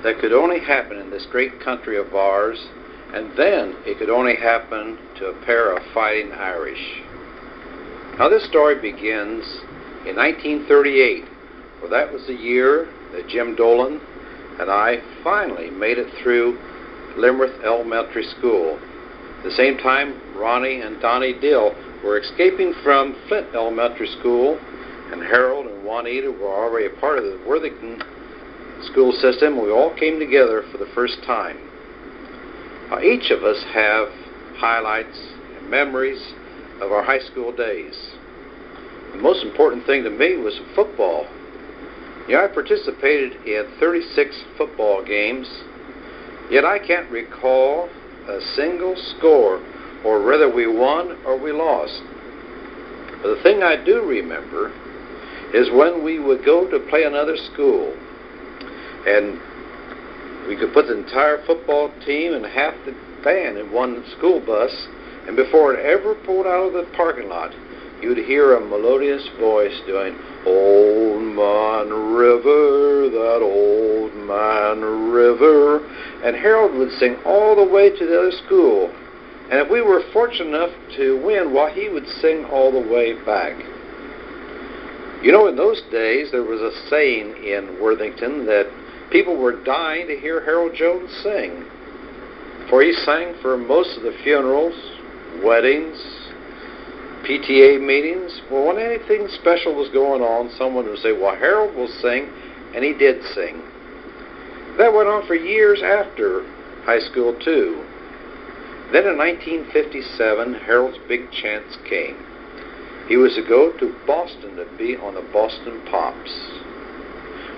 that could only happen in this great country of ours, and then it could only happen to a pair of fighting Irish. Now this story begins in 1938, well, that was the year that Jim Dolan and I finally made it through Limerick Elementary School. At the same time, Ronnie and Donnie Dill were escaping from Flint Elementary School, and Harold and Juanita were already a part of the Worthington school system. We all came together for the first time. Now, each of us have highlights and memories of our high school days. The most important thing to me was football. I participated in 36 football games, yet I can't recall a single score, or whether we won or we lost. But the thing I do remember is when we would go to play another school, and we could put the entire football team and half the band in one school bus, and before it ever pulled out of the parking lot, you'd hear a melodious voice doing, "Old Man River, that old man river," and Harold would sing all the way to the other school. And if we were fortunate enough to win, well, he would sing all the way back. You know, in those days, there was a saying in Worthington that people were dying to hear Harold Jones sing. For he sang for most of the funerals, weddings, PTA meetings. Well, when anything special was going on, someone would say, "Well, Harold will sing," and he did sing. That went on for years after high school, too. Then in 1957, Harold's big chance came. He was to go to Boston to be on the Boston Pops.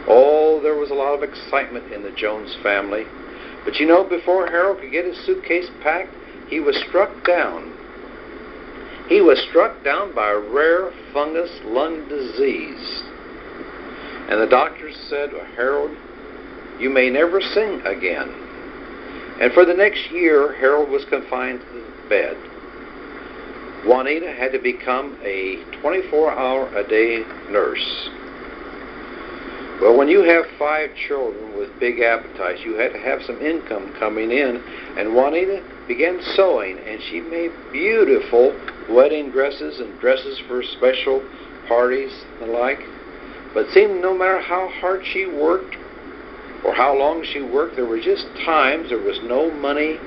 Oh, there was a lot of excitement in the Jones family. But you know, before Harold could get his suitcase packed, he was struck down. He was struck down by a rare fungus lung disease. And the doctors said, "Well, Harold, you may never sing again." And for the next year, Harold was confined to the bed. Juanita had to become a 24-hour-a-day nurse. Well, when you have 5 children with big appetites, you had to have some income coming in, and Juanita began sewing, and she made beautiful wedding dresses and dresses for special parties and the like. But it seemed no matter how hard she worked or how long she worked, there were just times there was no money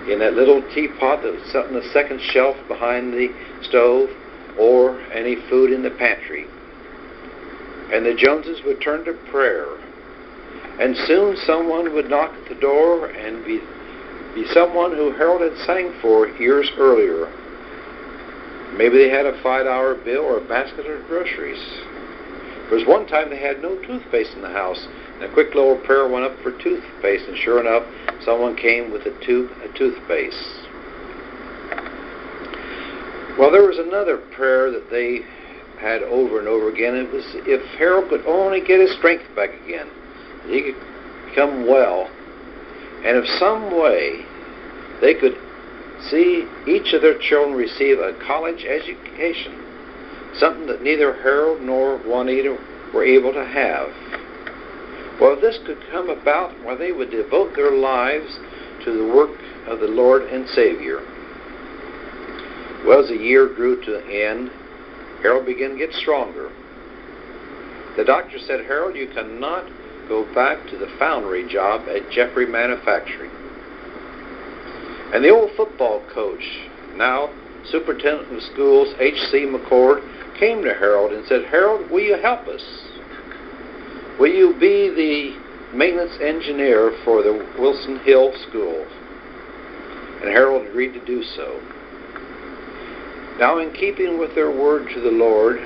in that little teapot that was set on the second shelf behind the stove, or any food in the pantry. And the Joneses would turn to prayer, and soon someone would knock at the door and be someone who Harold had sang for years earlier. Maybe they had a $5 bill or a basket of groceries. There was one time they had no toothpaste in the house, and a quick little prayer went up for toothpaste, and sure enough, someone came with a tube of toothpaste. Well, there was another prayer that they had over and over again. It was if Harold could only get his strength back again, that he could become well, and if some way they could see each of their children receive a college education, something that neither Harold nor Juanita were able to have. Well, if this could come about, well, they would devote their lives to the work of the Lord and Savior. Well, as the year drew to an end, Harold began to get stronger. The doctor said, "Harold, you cannot go back to the foundry job at Jeffrey Manufacturing." And the old football coach, now superintendent of schools, H.C. McCord, came to Harold and said, "Harold, will you help us? Will you be the maintenance engineer for the Wilson Hill School?" And Harold agreed to do so. Now, in keeping with their word to the Lord,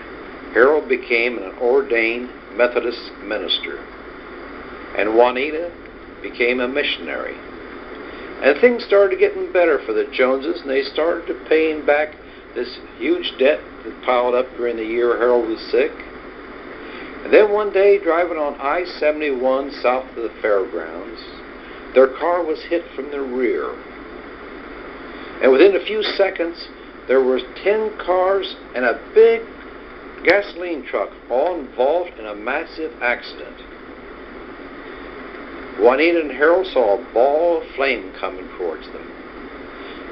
Harold became an ordained Methodist minister, and Juanita became a missionary. And things started getting better for the Joneses, and they started paying back this huge debt that piled up during the year Harold was sick. And then one day, driving on I-71 south of the fairgrounds, their car was hit from the rear. And within a few seconds, there were 10 cars and a big gasoline truck all involved in a massive accident. Juanita and Harold saw a ball of flame coming towards them.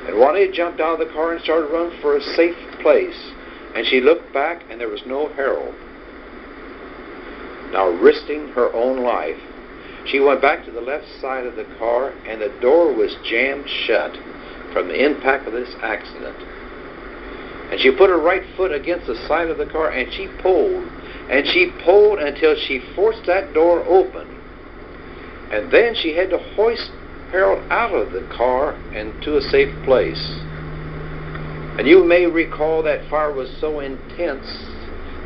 And Juanita jumped out of the car and started running for a safe place. And she looked back, and there was no Harold. Now risking her own life, she went back to the left side of the car, and the door was jammed shut from the impact of this accident. And she put her right foot against the side of the car, and she pulled until she forced that door open. And then she had to hoist Harold out of the car and to a safe place. And you may recall that fire was so intense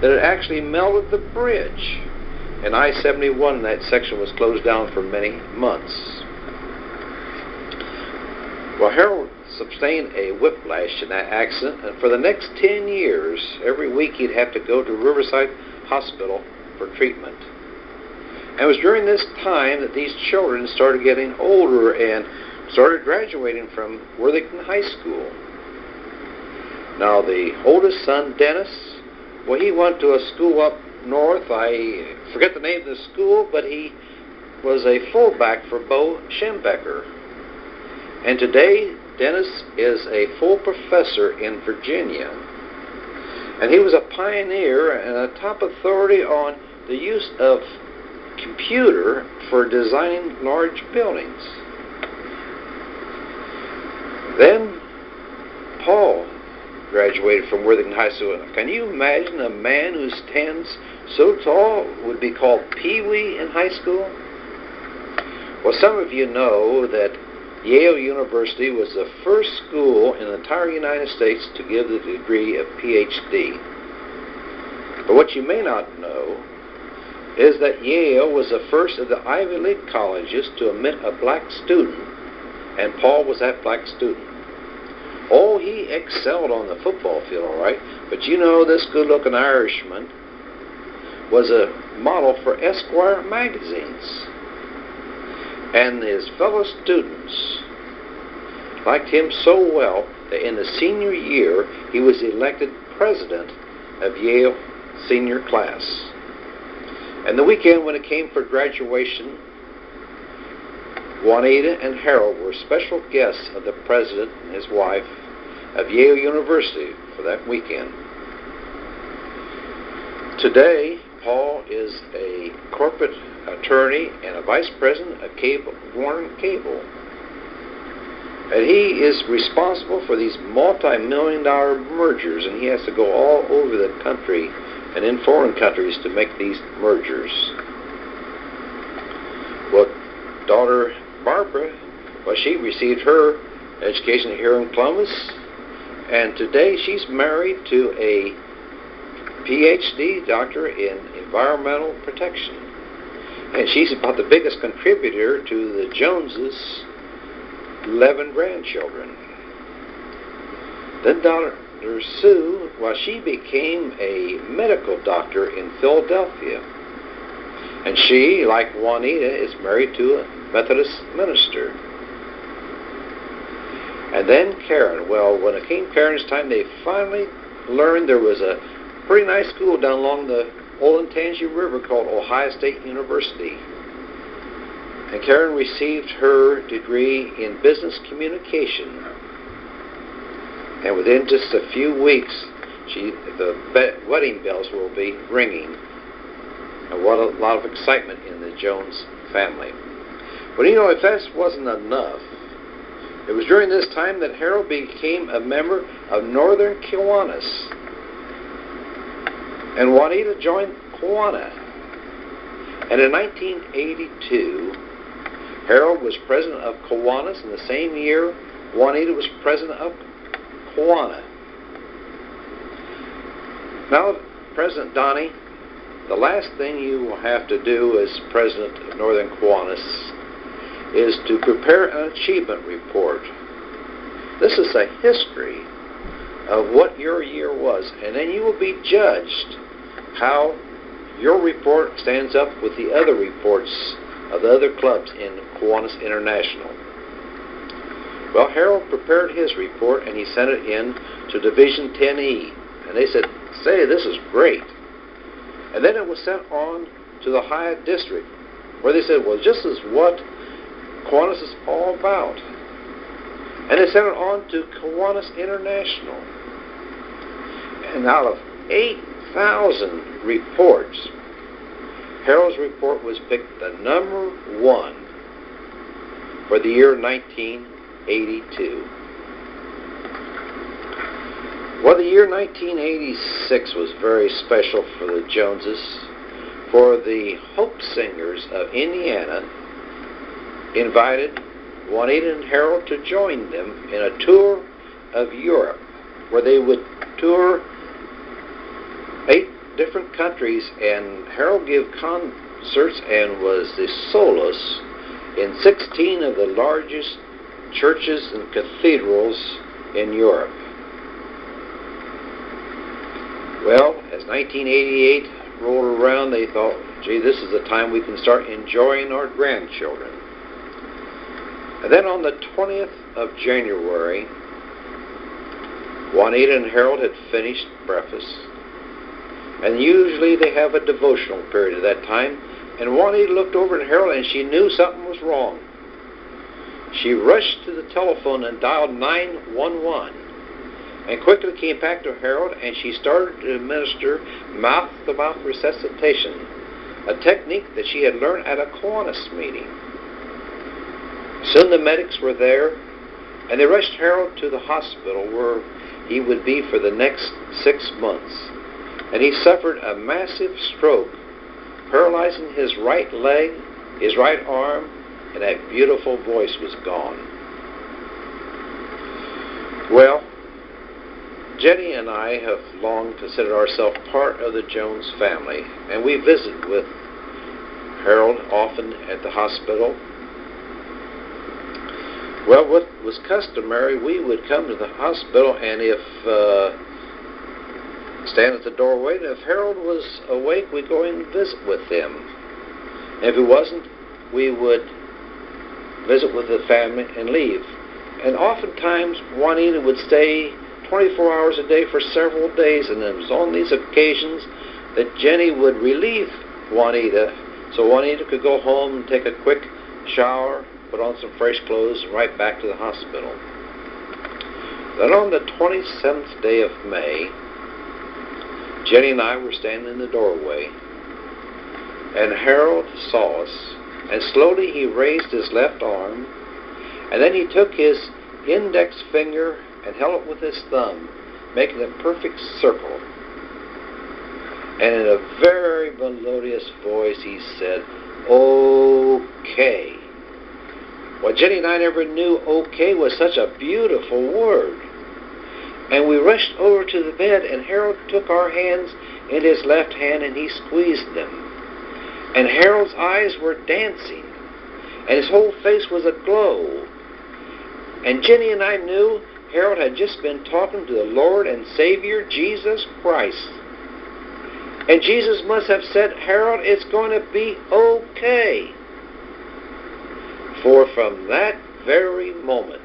that it actually melted the bridge. And I-71 in that section was closed down for many months. Well, Harold sustained a whiplash in that accident, and for the next 10 years, every week he'd have to go to Riverside Hospital for treatment. And it was during this time that these children started getting older and started graduating from Worthington High School. Now, the oldest son, Dennis, well, he went to a school up north. I forget the name of the school, but he was a fullback for Bo Schembecker. And today, Dennis is a full professor in Virginia. And he was a pioneer and a top authority on the use of computer for designing large buildings. Then Paul graduated from Worthington High School. Can you imagine a man who stands so tall would be called Pee-wee in high school? Well, some of you know that Yale University was the first school in the entire United States to give the degree of PhD. But what you may not know is that Yale was the first of the Ivy League colleges to admit a black student, and Paul was that black student. Oh, he excelled on the football field, all right, but you know this good-looking Irishman was a model for Esquire magazines. And his fellow students liked him so well that in the senior year, he was elected president of Yale senior class. And the weekend when it came for graduation, Juanita and Harold were special guests of the president and his wife of Yale University for that weekend. Today, Paul is a corporate attorney and a vice president of Warner Cable. And he is responsible for these multi-million-dollar mergers, and he has to go all over the country and in foreign countries to make these mergers. Well, daughter Barbara, well, she received her education here in Columbus, and today she's married to a PhD doctor in environmental protection. And she's about the biggest contributor to the Joneses' 11 grandchildren. Then daughter Sue, well, she became a medical doctor in Philadelphia. And she, like Juanita, is married to a Methodist minister. And then Karen. Well, when it came Karen's time, they finally learned there was a pretty nice school down along the Olentangy River called Ohio State University. And Karen received her degree in business communication. And within just a few weeks, the wedding bells will be ringing. And what a lot of excitement in the Jones family. But you know, if that wasn't enough, it was during this time that Harold became a member of Northern Kiwanis. And Juanita joined Kiwanis. And in 1982, Harold was president of Kiwanis, and the same year, Juanita was president of Kiwanis. Now, President Donnie, the last thing you will have to do as president of Northern Kiwanis is to prepare an achievement report. This is a history of what your year was, and then you will be judged how your report stands up with the other reports of the other clubs in Kiwanis International. Well, Harold prepared his report, and he sent it in to Division 10E, and they said, "Say, this is great." And then it was sent on to the Hyatt District, where they said, well, this is what Kiwanis is all about. And they sent it on to Kiwanis International. And out of 8,000 reports, Harold's report was picked the number one for the year 1982. Well, the year 1986 was very special for the Joneses, for the Hope Singers of Indiana invited Juanita and Harold to join them in a tour of Europe, where they would tour 8 different countries, and Harold gave concerts and was the soloist in 16 of the largest churches and cathedrals in Europe. Well, as 1988 rolled around, they thought, gee, this is the time we can start enjoying our grandchildren. And then on the 20th of January, Juanita and Harold had finished breakfast. And usually they have a devotional period at that time. And Juanita looked over at Harold and she knew something was wrong. She rushed to the telephone and dialed 911. And quickly came back to Harold, and she started to administer mouth-to-mouth resuscitation, a technique that she had learned at a Kiwanis meeting. Soon the medics were there, and they rushed Harold to the hospital where he would be for the next 6 months. And he suffered a massive stroke, paralyzing his right leg, his right arm, and that beautiful voice was gone. Well, Jenny and I have long considered ourselves part of the Jones family, and we visit with Harold often at the hospital. Well, what was customary, we would come to the hospital, and if stand at the doorway, and if Harold was awake, we'd go in and visit with him. And if he wasn't, we would visit with the family and leave. And oftentimes, Juanita would stay 24 hours a day for several days, and it was on these occasions that Jenny would relieve Juanita, so Juanita could go home and take a quick shower, put on some fresh clothes, and right back to the hospital. Then on the 27th day of May, Jenny and I were standing in the doorway, and Harold saw us, and slowly he raised his left arm, and then he took his index finger and held it with his thumb, making a perfect circle. And in a very melodious voice he said, "Okay." Well, Jenny and I never knew "okay" was such a beautiful word. And we rushed over to the bed, and Harold took our hands in his left hand and he squeezed them. And Harold's eyes were dancing, and his whole face was aglow. And Jenny and I knew Harold had just been talking to the Lord and Savior, Jesus Christ. And Jesus must have said, "Harold, it's going to be okay." For from that very moment,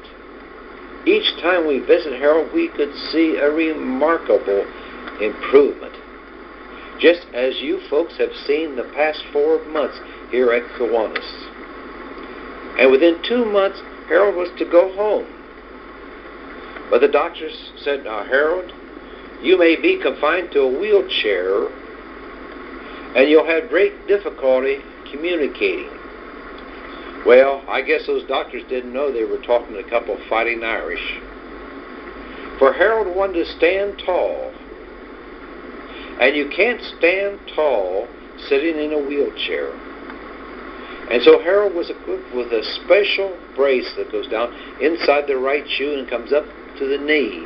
each time we visit Harold, we could see a remarkable improvement, just as you folks have seen the past 4 months here at Kiwanis. And within 2 months, Harold was to go home. But the doctors said, "Now, Harold, you may be confined to a wheelchair, and you'll have great difficulty communicating." Well, I guess those doctors didn't know they were talking to a couple of fighting Irish. For Harold wanted to stand tall, and you can't stand tall sitting in a wheelchair. And so Harold was equipped with a special brace that goes down inside the right shoe and comes up to the knee.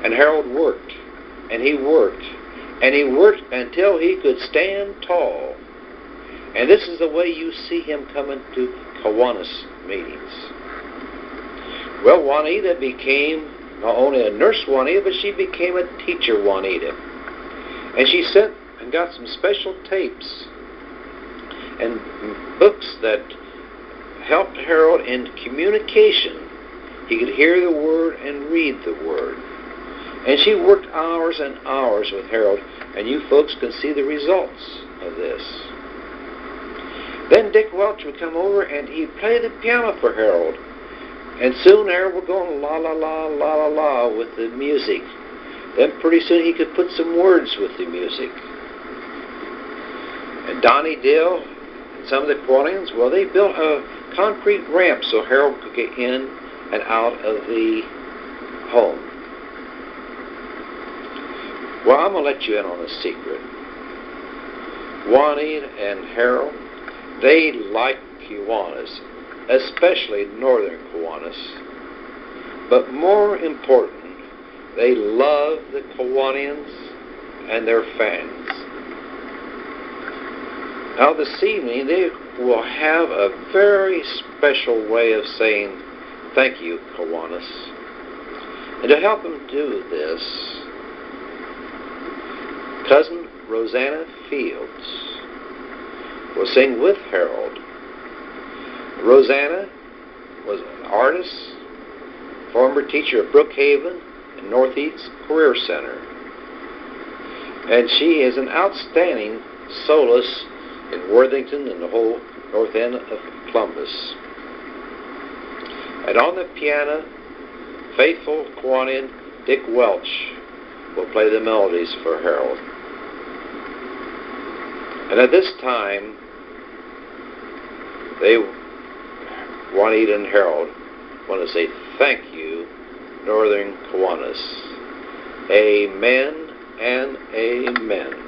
And Harold worked, and he worked, and he worked until he could stand tall. And this is the way you see him coming to Kiwanis meetings. Well, Juanita became not only a nurse Juanita, but she became a teacher Juanita. And she sent and got some special tapes and books that helped Harold in communication. He could hear the Word and read the Word. And she worked hours and hours with Harold, and you folks can see the results of this. Then Dick Welch would come over and he'd play the piano for Harold. And soon Harold would go on la la la la la la with the music. Then pretty soon he could put some words with the music. And Donnie Dill and some of the Kiwanians, well, they built a concrete ramp so Harold could get in and out of the home. Well, I'm going to let you in on a secret. Juanita and Harold, they like Kiwanis, especially northern Kiwanis. But more important, they love the Kiwanians and their fans. Now this evening, they will have a very special way of saying, thank you, Kiwanis. And to help them do this, Cousin Rosanna Fields will sing with Harold. Rosanna was an artist, former teacher at Brookhaven and Northeast Career Center. And she is an outstanding soloist in Worthington and the whole north end of Columbus. And on the piano, faithful Kiwanian Dick Welch will play the melodies for Harold. And at this time, Juanita and Harold want to say thank you, Northern Kiwanis. Amen and amen.